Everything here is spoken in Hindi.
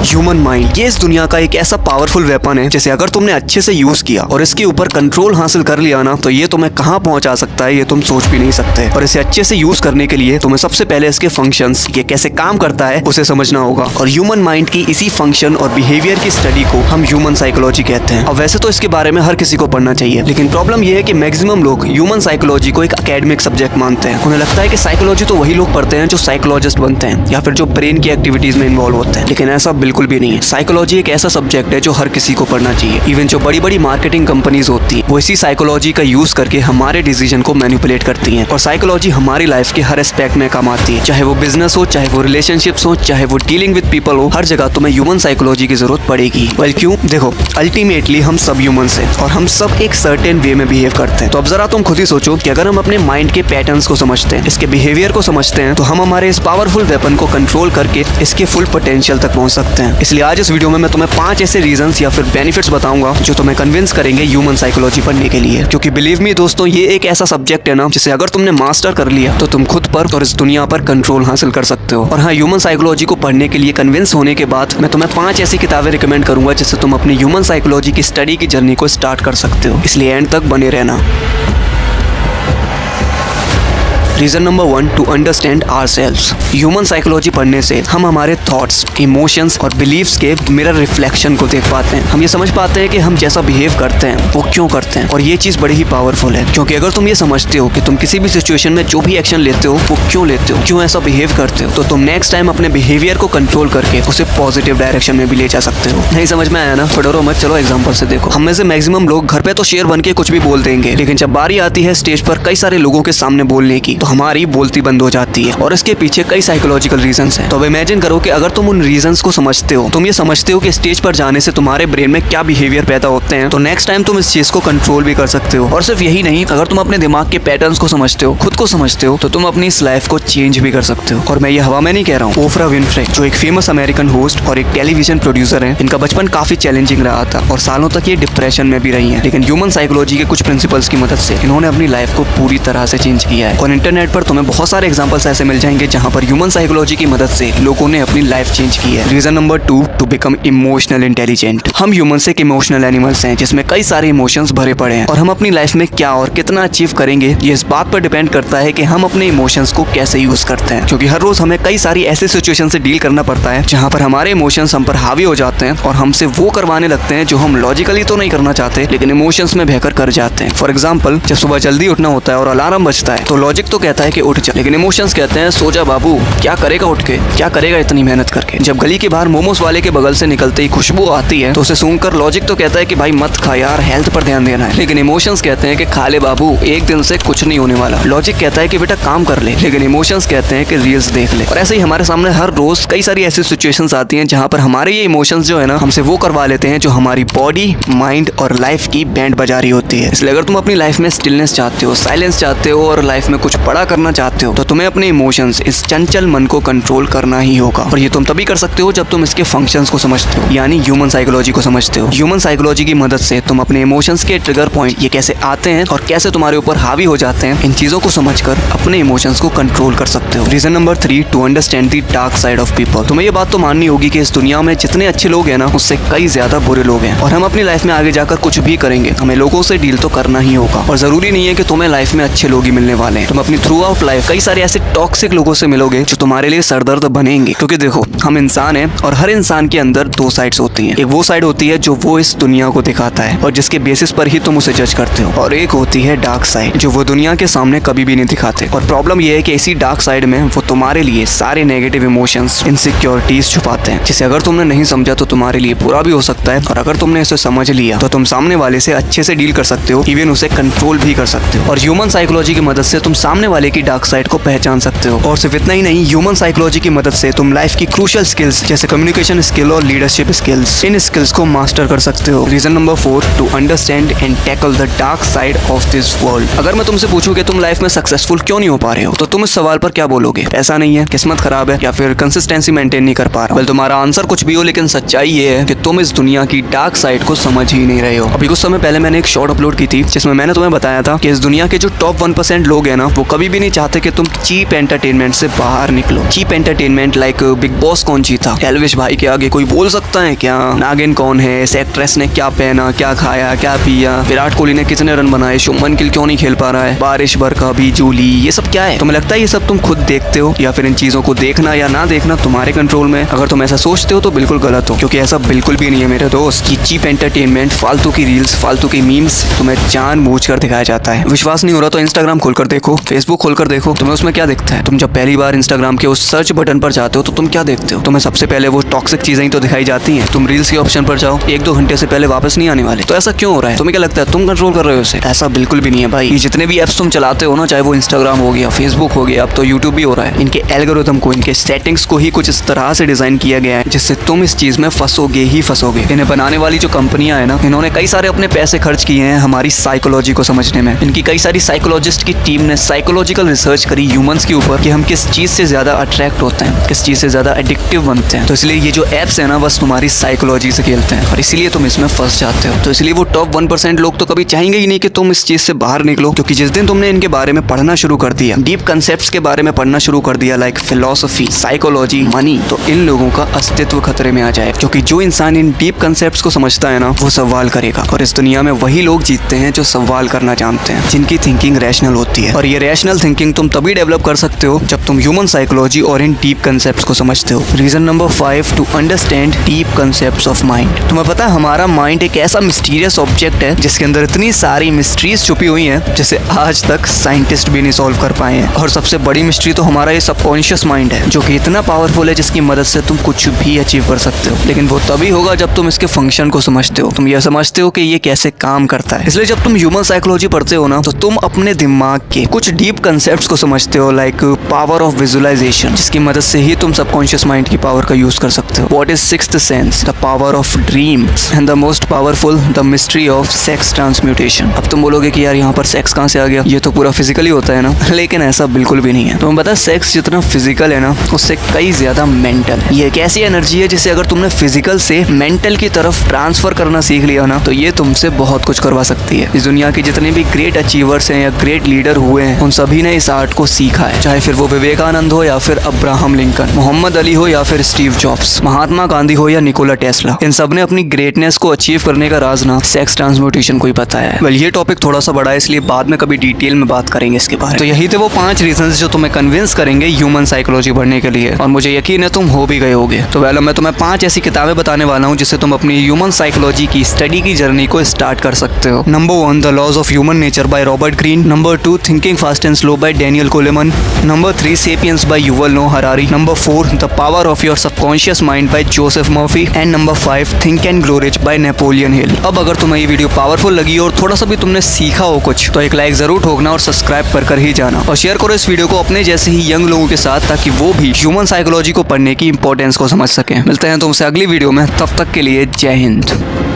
ह्यूमन माइंड, ये इस दुनिया का एक ऐसा पावरफुल वेपन है जिसे अगर तुमने अच्छे से यूज किया और इसके ऊपर कंट्रोल हासिल कर लिया ना, तो ये तुम्हें कहां पहुंचा सकता है ये तुम सोच भी नहीं सकते। और इसे अच्छे से यूज करने के लिए तुम्हें सबसे पहले इसके फंक्शंस, ये कैसे काम करता है, उसे समझना होगा। और ह्यूमन माइंड की इसी फंक्शन और बिहेवियर की स्टडी को हम ह्यूमन साइकोलॉजी कहते हैं। अब वैसे तो इसके बारे में हर किसी को पढ़ना चाहिए, लेकिन प्रॉब्लम ये है कि मैक्सिमम लोग ह्यूमन साइकोलॉजी को एक एकेडमिक सब्जेक्ट मानते हैं। उन्हें लगता है कि साइकोलॉजी तो वही लोग पढ़ते हैं जो साइकोलॉजिस्ट बनते हैं या फिर जो ब्रेन की एक्टिविटीज में इन्वॉल्व होते हैं, लेकिन ऐसा बिल्कुल भी नहीं है। साइकोलॉजी एक ऐसा सब्जेक्ट है जो हर किसी को पढ़ना चाहिए। इवन जो बड़ी बड़ी मार्केटिंग कंपनीज होती है वो इसी साइकोलॉजी का यूज करके हमारे डिसीजन को मैनिपुलेट करती हैं। और साइकोलॉजी हमारी लाइफ के हर एस्पेक्ट में काम आती है, चाहे वो बिजनेस हो, चाहे वो रिलेशनशिप्स हो, चाहे वो डीलिंग विद पीपल हो, हर जगह तुम्हें ह्यूमन साइकोलॉजी की जरूरत पड़ेगी। वेल क्यों? देखो, अल्टीमेटली हम सब ह्यूमंस हैं और हम सब एक सर्टेन वे में बिहेव करते हैं। तो अब जरा तुम खुद ही सोचो कि अगर हम अपने माइंड के पैटर्न्स को समझते हैं, इसके बिहेवियर को समझते हैं, तो हम हमारे इस पावरफुल वेपन को कंट्रोल करके इसके फुल पोटेंशियल तक पहुंच सकते हैं। इसलिए आज इस वीडियो में मैं तुम्हें 5 ऐसे रीजंस या फिर बेनिफिट्स बताऊंगा जो तुम्हें कन्विंस करेंगे ह्यूमन साइकोलॉजी पढ़ने के लिए। क्योंकि बिलीव मी दोस्तों, ये एक ऐसा सब्जेक्ट है ना जिसे अगर तुमने मास्टर कर लिया तो तुम खुद पर और इस दुनिया पर कंट्रोल हासिल कर सकते हो। और हाँ, ह्यूमन साइकोलॉजी को पढ़ने के लिए कन्विंस होने के बाद मैं तुम्हें 5 ऐसी किताबें रिकमेंड करूंगा जिससे तुम अपनी ह्यूमन साइकोलॉजी की स्टडी की जर्नी को स्टार्ट कर सकते हो। इसलिए एंड तक बने रहना। Reason number 1, to understand ourselves. Human psychology पढ़ने से हम हमारे थॉट्स, इमोशंस और बिलीव्स के मिरर रिफ्लेक्शन को देख पाते हैं। हम ये समझ पाते हैं कि हम जैसा बिहेव करते हैं वो क्यों करते हैं। और ये चीज बड़ी ही पावरफुल है, क्योंकि अगर तुम ये समझते हो कि तुम किसी भी सिचुएशन में जो भी एक्शन लेते हो वो क्यों लेते हो, क्यों ऐसा बिहेव करते हो, तो तुम नेक्स्ट टाइम अपने बिहेवियर को कंट्रोल करके उसे पॉजिटिव डायरेक्शन में भी ले जा सकते हो। नहीं समझ में आया ना? तो डरो मत, चलो एग्जाम्पल से देखो। हम में से मैक्सिमम लोग घर पे तो शेर बन के कुछ भी बोल देंगे, लेकिन जब बारी आती है स्टेज पर कई सारे लोगों के सामने बोलने की, तो हमारी बोलती बंद हो जाती है। और इसके पीछे कई साइकोलॉजिकल रीजंस हैं। तो अब इमेजिन करो कि अगर तुम उन रीजंस को समझते हो, तुम ये समझते हो कि स्टेज पर जाने से तुम्हारे ब्रेन में क्या बिहेवियर पैदा होते हैं, तो नेक्स्ट टाइम तुम इस चीज को कंट्रोल भी कर सकते हो। और सिर्फ यही नहीं, अगर तुम अपने दिमाग के पैटर्न्स को समझते हो, खुद को समझते हो, तो तुम अपनी इस लाइफ को चेंज भी कर सकते हो। और मैं ये हवा में नहीं कह रहा हूँ। ओफ्रा विनफ्रे, जो एक फेमस अमेरिकन होस्ट और एक टेलीविजन प्रोड्यूसर है, इनका बचपन काफी चैलेंजिंग रहा था और सालों तक ये डिप्रेशन में भी रही है। लेकिन ह्यूमन साइकोलॉजी के कुछ प्रिंसिपल्स की मदद से इन्होंने अपनी लाइफ को पूरी तरह से चेंज किया है। और इंटरनेट पर तुम्हें बहुत सारे एग्जाम्पल्स ऐसे मिल जाएंगे जहां पर ह्यूमन साइकोलॉजी की मदद से लोगों ने अपनी लाइफ चेंज की है। Reason number 2, to become emotional intelligent. हम ह्यूमंस एक इमोशनल एनिमल्स हैं जिसमें कई सारे इमोशंस भरे पड़े हैं। और हम अपनी लाइफ में क्या और कितना अचीव करेंगे ये इस बात पर डिपेंड करता है कि हम अपने इमोशंस को कैसे यूज करते हैं। क्योंकि हर रोज हमें कई सारी ऐसे सिचुएशन से डील करना पड़ता है जहां पर हमारे इमोशंस हम पर हावी हो जाते हैं और हमसे वो करवाने लगते हैं जो हम लॉजिकली तो नहीं करना चाहते, लेकिन इमोशंस में बहकर कर जाते हैं। फॉर एग्जाम्पल, जब सुबह जल्दी उठना होता है और अलार्म बजता है, तो लॉजिक तो कहता है कि उठ जा, लेकिन इमोशंस कहते हैं सो जा बाबू, क्या करेगा उठ के, क्या करेगा इतनी मेहनत करके। जब गली के बाहर मोमोज वाले के बगल से निकलते ही खुशबू आती है तो उसे सुनकर लॉजिक तो कहता है कि भाई मत खा यार, हेल्थ पर ध्यान देना है, लेकिन इमोशंस कहते हैं कि खा ले बाबू, एक दिन से कुछ नहीं होने वाला। लॉजिक कहता है कि बेटा काम कर ले, लेकिन इमोशंस कहते हैं कि रील्स देख ले। और ऐसे ही हमारे सामने हर रोज कई सारी ऐसी सिचुएशंस आती हैं जहां पर हमारे ये इमोशंस जो है ना, हमसे वो करवा लेते हैं जो हमारी बॉडी, माइंड और लाइफ की बैंड बजा रही होती है। इसलिए अगर तुम अपनी लाइफ में स्टिलनेस चाहते हो, साइलेंस चाहते हो और लाइफ में कुछ बड़ा करना चाहते हो, तो तुम्हें अपने इमोशंस, इस चंचल मन को कंट्रोल करना ही होगा। और ये तुम तभी कर सकते हो जब तुम इसके फंक्शंस को समझते हो, यानी ह्यूमन साइकोलॉजी को समझते हो। ह्यूमन साइकोलॉजी की मदद से तुम अपने इमोशंस के ट्रिगर पॉइंट, ये कैसे आते हैं और कैसे तुम्हारे ऊपर हावी हो जाते हैं, इन चीजों को समझकर अपने इमोशंस को कंट्रोल कर सकते हो। Reason number 3, to understand the dark side of people. तुम्हें ये बात तो माननी होगी कि इस दुनिया में जितने अच्छे लोग हैं ना, उससे कई ज्यादा बुरे लोग हैं। और हम अपनी लाइफ में आगे जाकर कुछ भी करेंगे, हमें लोगों से डील तो करना ही होगा। और जरूरी नहीं है कि तुम्हें लाइफ में अच्छे लोग ही मिलने वाले हैं। तुम अपनी थ्रू आउट लाइफ कई सारे ऐसे टॉक्सिक लोगों से मिलोगे जो तुम्हारे लिए सरदर्द बनेंगे। क्योंकि देखो, हम इंसान हैं और हर इंसान के अंदर 2 साइड्स होती हैं। एक वो साइड होती है जो वो इस दुनिया को दिखाता है और जिसके बेसिस पर ही तुम उसे जज करते हो, और एक होती है डार्क साइड जो वो दुनिया के सामने कभी भी नहीं दिखाते। और प्रॉब्लम ये है कि इसी डार्क साइड में वो तुम्हारे लिए सारे नेगेटिव इमोशंस, इनसिक्योरिटीज छुपाते हैं, जिसे अगर तुमने नहीं समझा तो तुम्हारे लिए बुरा भी हो सकता है, और अगर तुमने इसे समझ लिया तो तुम सामने वाले से अच्छे से डील कर सकते हो, इवन उसे कंट्रोल भी कर सकते हो। और ह्यूमन साइकोलॉजी की मदद से तुम सामने वाले की डार्क साइड को पहचान सकते हो। और सिर्फ इतना ही नहीं, ह्यूमन साइकोलॉजी की मदद से तुम लाइफ की क्रूशियल स्किल्स जैसे कम्युनिकेशन स्किल और लीडरशिप स्किल्स, इन स्किल्स को मास्टर कर सकते हो। Reason number 4, to understand and tackle the dark side of this world. अगर मैं तुमसे पूछूं कि तुम लाइफ में सक्सेसफुल क्यों नहीं हो पा रहे हो, तो तुम इस सवाल पर क्या बोलोगे? पैसा नहीं है, किस्मत खराब है, या फिर कंसिस्टेंसी मेंटेन नहीं कर पा रहा? तुम्हारा आंसर कुछ भी हो, लेकिन सच्चाई ये है कि तुम इस दुनिया की डार्क साइड को समझ ही नहीं रहे हो। अभी कुछ समय पहले मैंने एक शॉर्ट अपलोड की थी जिसमें मैंने तुम्हें बताया था कि इस दुनिया के जो टॉप 1% लोग हैं ना, वो कभी कभी भी नहीं चाहते कि तुम चीप एंटरटेनमेंट से बाहर निकलो। Cheap entertainment like Bigg Boss कौन जीता, एल्विश भाई के आगे कोई बोल सकता है क्या, नागिन कौन है, इस एक्ट्रेस ने क्या पहना, क्या खाया, क्या पिया, विराट कोहली ने कितने रन बनाए, शुभमन गिल क्यों नहीं खेल पा रहा है, बारिश बरखा भी जूली, ये सब क्या है? तुम्हें लगता है ये सब तुम खुद देखते हो, या फिर इन चीजों को देखना या ना देखना तुम्हारे कंट्रोल में? अगर तुम ऐसा सोचते हो तो बिल्कुल गलत हो, क्योंकि ऐसा बिल्कुल भी नहीं है मेरे दोस्त। ये चीप एंटरटेनमेंट, फालतू की रील्स, फालतू की मीम्स तुम्हें जानबूझकर दिखाया जाता है। विश्वास नहीं हो रहा तो इंस्टाग्राम खोलकर देखो, फेसबुक खोलकर देखो, तुम्हें उसमें क्या दिखता है? तुम जब पहली बार इंस्टाग्राम के उस सर्च बटन पर जाते हो तो तुम क्या देखते हो? तुम्हें सबसे पहले वो टॉक्सिक चीजें ही तो दिखाई जाती हैं। तुम रील्स के ऑप्शन पर जाओ, 1-2 घंटे से पहले वापस नहीं आने वाले। तो ऐसा क्यों हो रहा है? तुम्हें क्या लगता है तुम कंट्रोल कर रहे हो इसे? ऐसा बिल्कुल भी नहीं है भाई। ये जितने भी एप्स तुम चलाते हो ना, चाहे वो इंस्टाग्राम हो गया, फेसबुक हो गया, अब तो यूट्यूब भी हो रहा है, इनके एल्गोरिथम को, इनके सेटिंग्स को ही कुछ इस तरह से डिजाइन किया गया है जिससे तुम इस चीज में फंसोगे ही फंसोगे। इन्हें बनाने वाली जो कंपनियां है ना, इन्होंने कई सारे अपने पैसे खर्च किए हैं हमारी साइकोलॉजी को समझने में। इनकी कई सारी साइकोलॉजिस्ट की टीम ने साइकोलॉजिकल रिसर्च करी ह्यूमंस के ऊपर कि हम किस चीज से ज्यादा अट्रैक्ट होते हैं, किस चीज से ज्यादा एडिक्टिव बनते हैं। तो इसलिए ये जो एप्स है ना, बस तुम्हारी साइकोलॉजी से खेलते हैं और इसीलिए तुम इसमें फंस जाते हो। तो इसलिए वो टॉप 1% लोग तो कभी चाहेंगे ही नहीं कि तुम इस चीज से बाहर निकलो, क्योंकि जिस दिन तुमने इनके बारे में पढ़ना शुरू कर दिया, डीप कंसेप्ट्स के बारे में पढ़ना शुरू कर दिया, लाइक फिलोसफी, साइकोलॉजी, मनी, तो इन लोगों का अस्तित्व खतरे में आ जाए। क्योंकि जो इंसान इन डीप कंसेप्ट्स को समझता है ना, वो सवाल करेगा, और इस दुनिया में वही लोग जीतते हैं जो सवाल करना जानते हैं, जिनकी थिंकिंग रैशनल होती है। और ये रैशनल थिंकिंग तुम तभी डेवलप कर सकते हो जब तुम ह्यूमन साइकोलॉजी और इन डीप कंसेप्ट्स को समझते हो। Reason number 5 to understand deep concepts of mind. तुम्हें पता है हमारा माइंड एक ऐसा मिस्टीरियस ऑब्जेक्ट है जिसके अंदर इतनी सारी मिस्ट्रीज छुपी हुई हैं जिसे आज तक साइंटिस्ट भी नहीं सॉल्व कर पाए हैं। और सबसे बड़ी मिस्ट्री तो हमारा ये सबकॉन्शियस माइंड है, जो कि इतना पावरफुल है जिसकी मदद से तुम कुछ भी अचीव कर सकते हो। लेकिन वो तभी होगा जब तुम इसके फंक्शन को समझते हो, तुम ये समझते हो कि ये कैसे काम करता है। इसलिए जब तुम ह्यूमन साइकोलॉजी पढ़ते हो ना, तो तुम अपने दिमाग के कुछ डीप कंसेप्ट्स को समझते हो, लाइक पावर ऑफ विजुअलाइजेशन, जिसकी मदद से ही तुम सबकॉन्शियस माइंड की पावर का यूज कर सकते हो। What is sixth sense, the power of dreams, and the most powerful, the mystery of sex transmutation. अब तुम बोलोगे कि यार यहाँ पर सेक्स कहाँ से आ गया, ये तो पूरा फिजिकली होता है ना, लेकिन ऐसा बिल्कुल भी नहीं है। तुम्हें पता है सेक्स जितना फिजिकल है ना, उससे कई ज्यादा मेंटल। ये एक ऐसी एनर्जी है जिसे अगर तुमने फिजिकल से मेंटल की तरफ ट्रांसफर करना सीख लिया ना, तो ये तुमसे बहुत कुछ करवा सकती है। इस दुनिया के जितने भी ग्रेट अचीवर्स हैं या ग्रेट लीडर हुए हैं, उन सभी ने इस आर्ट को सीखा है, चाहे फिर वो विवेकानंद हो या फिर अब्राहम लिंकन, मोहम्मद अली हो या फिर स्टीव जॉब्स, महात्मा गांधी हो या निकोला टेस्ला। इन सब ने अपनी ग्रेटनेस को अचीव करने का राज ना सेक्स ट्रांसम्यूटेशन को ही बताया है। वेल, ये टॉपिक थोड़ा सा बड़ा है, इसलिए बाद में कभी डिटेल में बात करेंगे इसके बारे में। तो यही थे वो 5 रीजंस जो तुम्हें कन्विंस करेंगे ह्यूमन साइकोलॉजी पढ़ने के लिए, और मुझे यकीन है तुम हो भी गए होगे। तो वेल, मैं तुम्हें 5 ऐसी किताबें बताने वाला हूँ जिससे तुम अपनी ह्यूमन साइकोलॉजी की स्टडी की जर्नी को स्टार्ट कर सकते हो। Number 1, the laws of human nature by Robert Greene. Number 2, thinking fast and slow by Daniel Coleman. Number 3, Sapiens by Yuval Noah Harari. Number 4, the power of your subconscious mind by Joseph Murphy. And number 5, think and grow rich by Napoleon Hill. अब अगर तुम्हें ये वीडियो पावरफुल लगी और थोड़ा सा भी तुमने सीखा हो कुछ, तो एक लाइक जरूर ठोकना और सब्सक्राइब कर ही जाना, और शेयर करो इस वीडियो को अपने जैसे ही यंग लोगों के साथ, ताकि वो भी ह्यूमन साइकोलॉजी को पढ़ने की इंपॉर्टेंस को समझ सकें। मिलते हैं तुमसे अगली वीडियो में, तब तक के लिए जय हिंद।